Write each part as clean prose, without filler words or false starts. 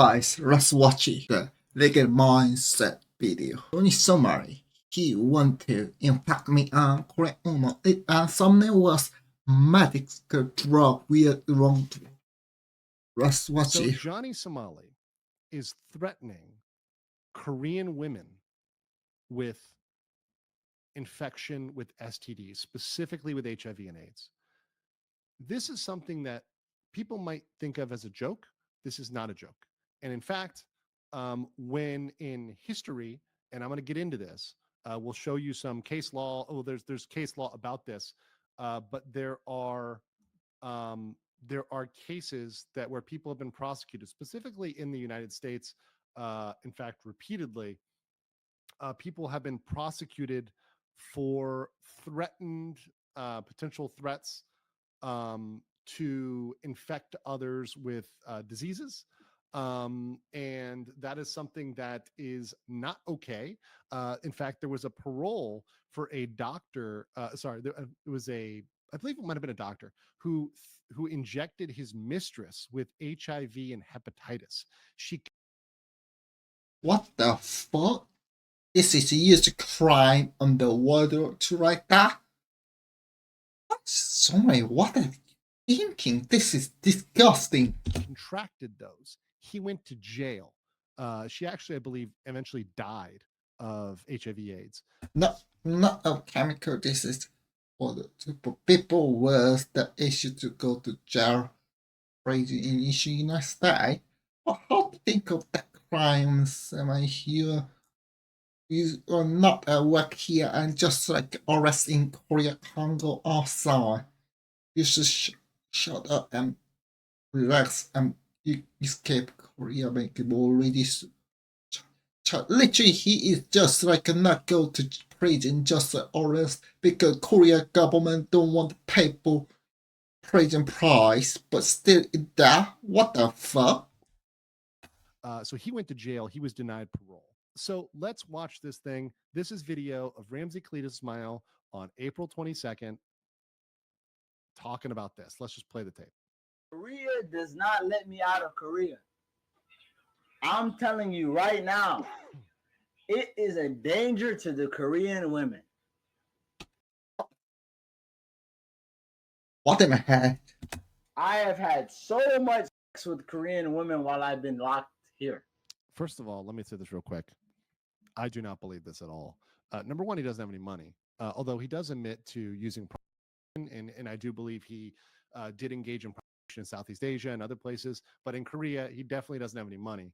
Guys, let's watch it. The Naked Mindset video. Only summary. He wanted to infect me on Korean woman. It and thumbnail was medical drug weird wrong. Let's watch So it. Johnny Somali is threatening Korean women with infection with STDs, specifically with HIV and AIDS. This is something that people might think of as a joke. This is not a joke. And in fact, when in history, and I'm going to get into this, we'll show you some case law. Oh, there's case law about this, but there are cases that where people have been prosecuted, specifically in the United States. In fact, repeatedly, people have been prosecuted for threatened potential threats to infect others with diseases. And that is something that is not okay. In fact, there was a parole for a doctor. It was I believe it might have been a doctor who injected his mistress with HIV and hepatitis. She What the fuck? This is used crime underwater to write that? Sorry, what are you thinking? This is disgusting. contracted those. He went to jail. She actually, I believe, eventually died of HIV/AIDS. Not a chemical disease for the people with the issue to go to jail crazy in issue United States. But how to think of the crimes am I here? You are not at work here and just like arrest in Korea, Congo outside. You should shut up and relax and you escape Korea, make it already. Literally, he is just like not go to prison, just arrest because Korea government don't want to pay for prison price, but still in that. What the fuck? So he went to jail. He was denied parole. So let's watch this thing. This is video of Ramsey Cletus Smile on April 22nd talking about this. Let's just play the tape. Korea does not let me out of Korea. I'm telling you right now, it is a danger to the Korean women. What am I had? I have had so much sex with Korean women while I've been locked here. First of all, let me say this real quick. I do not believe this at all. Number one, he doesn't have any money, although he does admit to using and I do believe he did engage in prostitution in Southeast Asia and other places. But in Korea, he definitely doesn't have any money.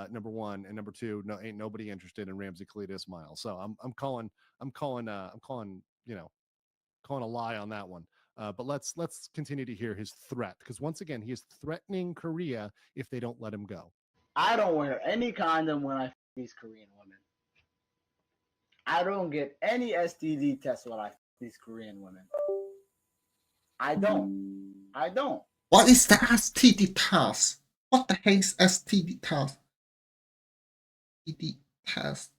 Number one, and number two, no, ain't nobody interested in Ramsey Cletus Miles. So I'm calling calling a lie on that one. But let's continue to hear his threat, because once again, he is threatening Korea if they don't let him go. I don't wear any condom when I these Korean women. I don't get any STD tests when I these Korean women. I don't. What is the STD test? What the heck is STD test? STD test.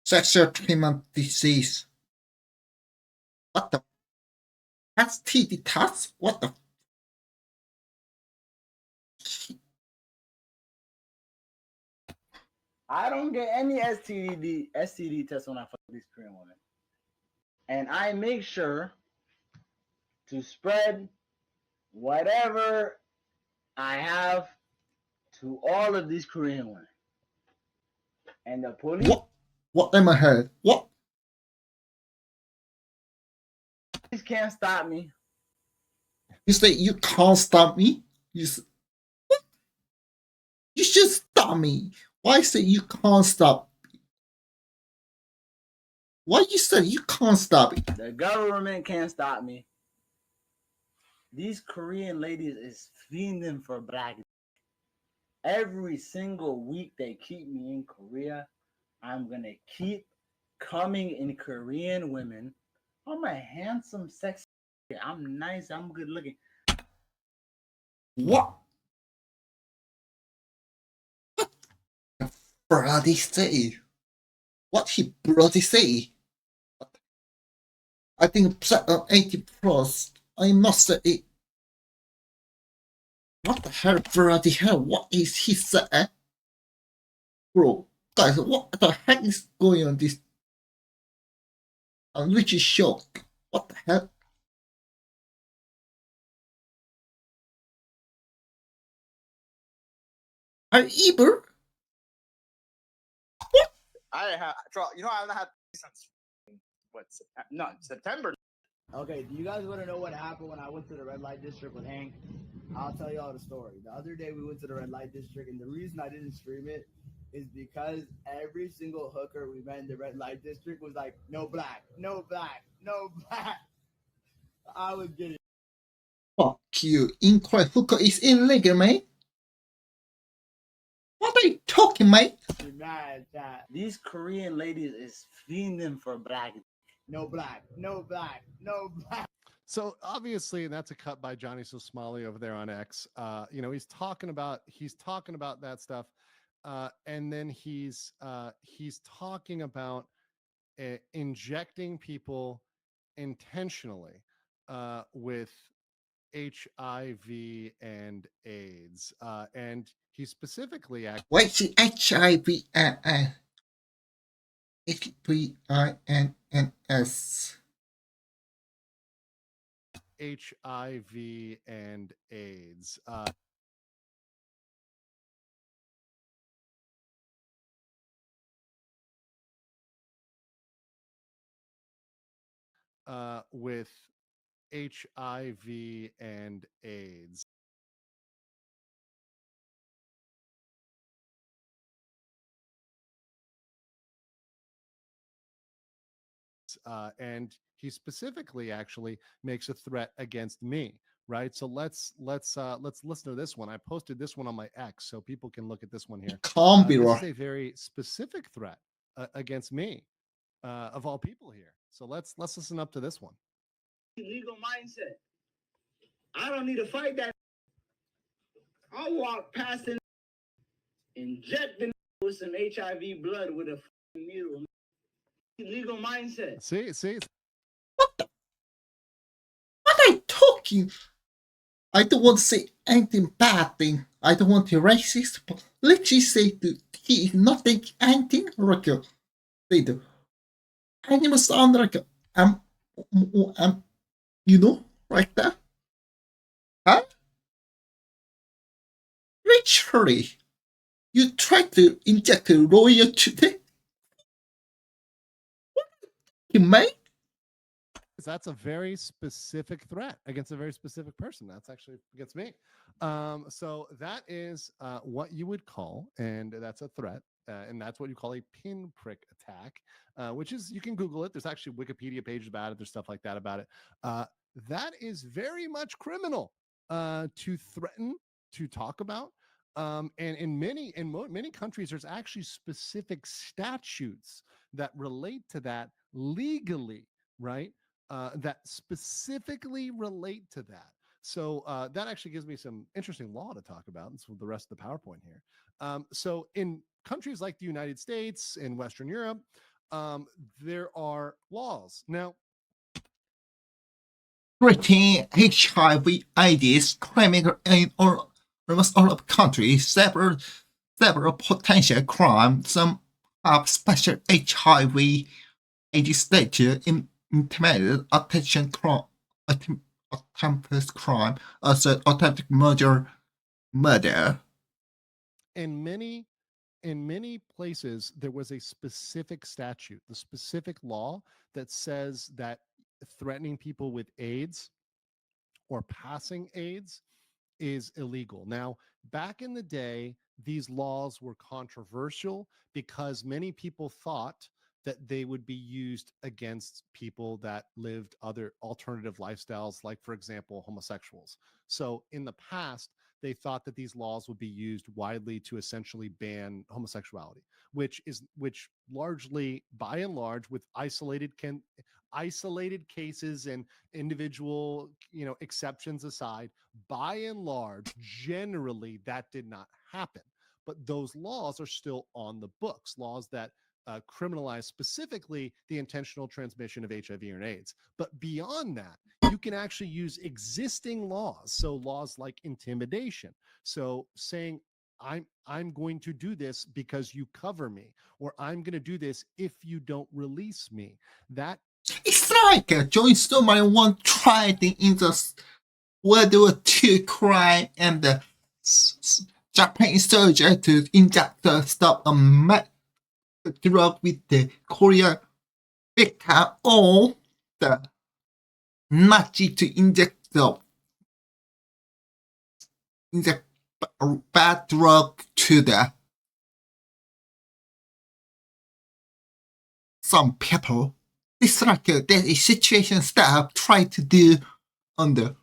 Sexual transmitted disease. What the STD test? What the? I don't get any STD tests when I fuck these Korean women. And I make sure to spread whatever I have to all of these Korean women. And the police. What am I heard? What? Police can't stop me. You say you can't stop me? You should stop me. Why say you can't stop me? Why you say you can't stop me? The government can't stop me. These Korean ladies is fiending for black. Every single week they keep me in Korea. I'm gonna keep coming in Korean women. I'm a handsome, sexy. I'm nice. I'm good looking. What? bloody say? What he bloody say? I think 80 plus. I must say it. What the hell, bloody hell? What is he say? Bro, guys, what the heck is going on this? I'm literally shocked. What the hell? Are you evil? I have, I haven't had since September. Okay, do you guys want to know what happened when I went to the red light district with Hank? I'll tell y'all the story. The other day we went to the red light district, and the reason I didn't stream it is because every single hooker we met in the red light district was like, no black, no black, no black. I was getting Fuck you. Inquiry hooker is illegal, mate. What are you talking, mate? mad, chat. These Korean ladies is fiending for black. No black, no black, no black. So obviously, and that's a cut by Johnny So Smalley over there on X. He's talking about that stuff, and then he's talking about injecting people intentionally with HIV and AIDS, and he specifically What's the HIV? HVINNS. HIV and AIDS. With HIV and AIDS. And he specifically actually makes a threat against me, right? So let's listen to this one. I posted this one on my X, so people can look at this one here. Can't be This right. is a very specific threat against me, of all people here. So let's listen up to this one. Legal mindset. I don't need to fight that. I'll walk past and inject the with some HIV blood with a needle. Legal mindset. See. What are you talking? I don't want to say anything bad thing. I don't want to be racist, but literally say that he is not taking anything like a the animal sound like a right there. Huh? Literally, you tried to inject a lawyer today. What you made? That's a very specific threat against a very specific person. That's actually against me. So that is what you would call, and that's a threat, and that's what you call a pinprick attack, which is, you can Google it. There's actually Wikipedia pages about it. There's stuff like that about it. That is very much criminal to threaten, to talk about. And in many countries, there's actually specific statutes that relate to that legally, right? That specifically relate to that. So that actually gives me some interesting law to talk about. That's the rest of the PowerPoint here. So in countries like the United States, in Western Europe, there are laws. Now, Treating HIV/AIDS claiming in almost all of countries several potential crimes. Some have special HIV/AIDS statute intended attention crime, attempted crime, as attempted murder. in many places, there was a specific statute, the specific law that says that threatening people with AIDS or passing AIDS is illegal. Now, back in the day, these laws were controversial because many people thought that they would be used against people that lived other alternative lifestyles, like, for example, homosexuals. So in the past, they thought that these laws would be used widely to essentially ban homosexuality, which largely, by and large, with isolated cases and individual exceptions aside, by and large, generally that did not happen. but those laws are still on the books, laws that criminalize specifically the intentional transmission of HIV or AIDS. But beyond that, you can actually use existing laws. So laws like intimidation. So saying, I'm going to do this because you cover me, or I'm going to do this if you don't release me. That It's like Johnny Stormer once tried in the World War II crime and the Japanese soldier to inject the stop a drug with the Korean victim, or the Nazi to inject bad drug to some people. It's like the situation staff try to do on the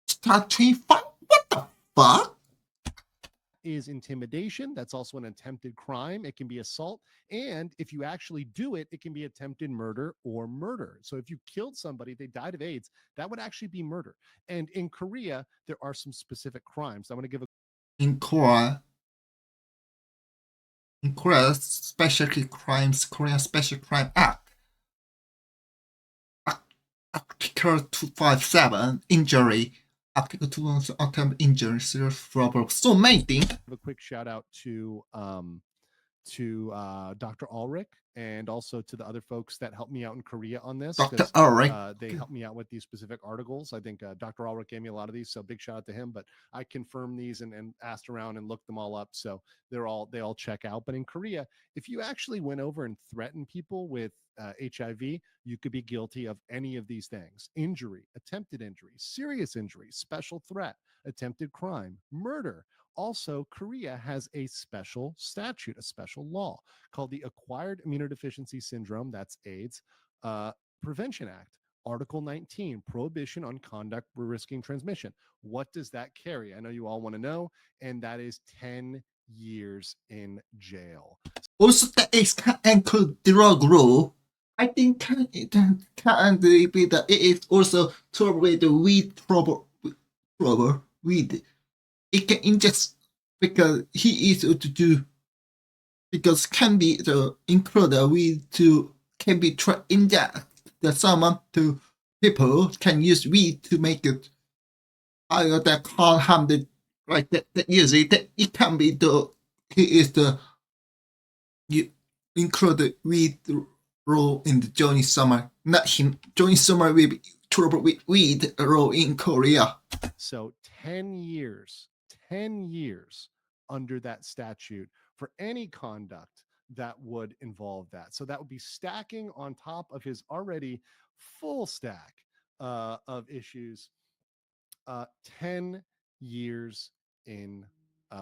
Start 25. What the fuck? is intimidation. That's also an attempted crime. It can be assault. And if you actually do it, it can be attempted murder or murder. So if you killed somebody, they died of AIDS, that would actually be murder. And in Korea, there are some specific crimes. I want to give a In Korea, Korean Special Crime Act, Article 257, injury, Article 257, injury, serious problem. So many things. a quick shout out to Dr. Ulrich and also to the other folks that helped me out in Korea on this. Dr. 'cause, Ulrich. They helped me out with these specific articles. I think Dr. Ulrich gave me a lot of these, so big shout out to him. But I confirmed these and asked around and looked them all up, so they all check out. But in Korea, if you actually went over and threatened people with HIV, you could be guilty of any of these things: injury, attempted injury, serious injury, special threat, attempted crime, murder. Also, Korea has a special statute, a special law called the Acquired Immunodeficiency Syndrome, that's AIDS, Prevention Act, Article 19, Prohibition on Conduct Risking Transmission. What does that carry? I know you all want to know, and that is 10 years in jail. Also, the AIDS can include drug law. I think it be that it is also trouble with the weed trouble. Weed. It can inject because he is to do because can be the include the weed to can be inject the someone to people can use weed to make it that can't harm the like that usually that it can be the he is the you include the weed role in the Johnny Summer, not him. Johnny Summer will be trouble with weed role in Korea. So 10 years under that statute for any conduct that would involve that. So that would be stacking on top of his already full stack of issues, 10 years in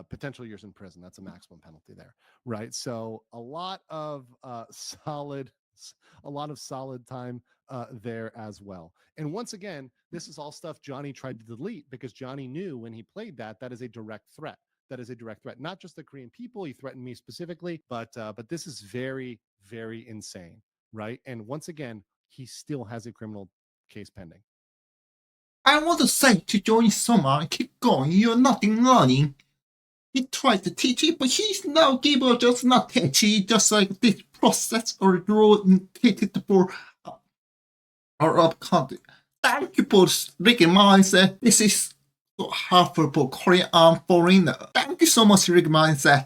potential years in prison. That's a maximum penalty there, right? So a lot of solid time there as well. And once again, this is all stuff Johnny tried to delete because Johnny knew when he played that is a direct threat. That is a direct threat, not just the Korean people. He threatened me specifically, but this is very, very insane, right? And once again, he still has a criminal case pending. I want to say to Johnny Summer, keep going. You're nothing learning. He tried to teach you, but he's now able just not teach you, just like this process or role indicated for our up country. Thank you for recognizing this is so harmful for Korean foreigner. Thank you so much, recognizing.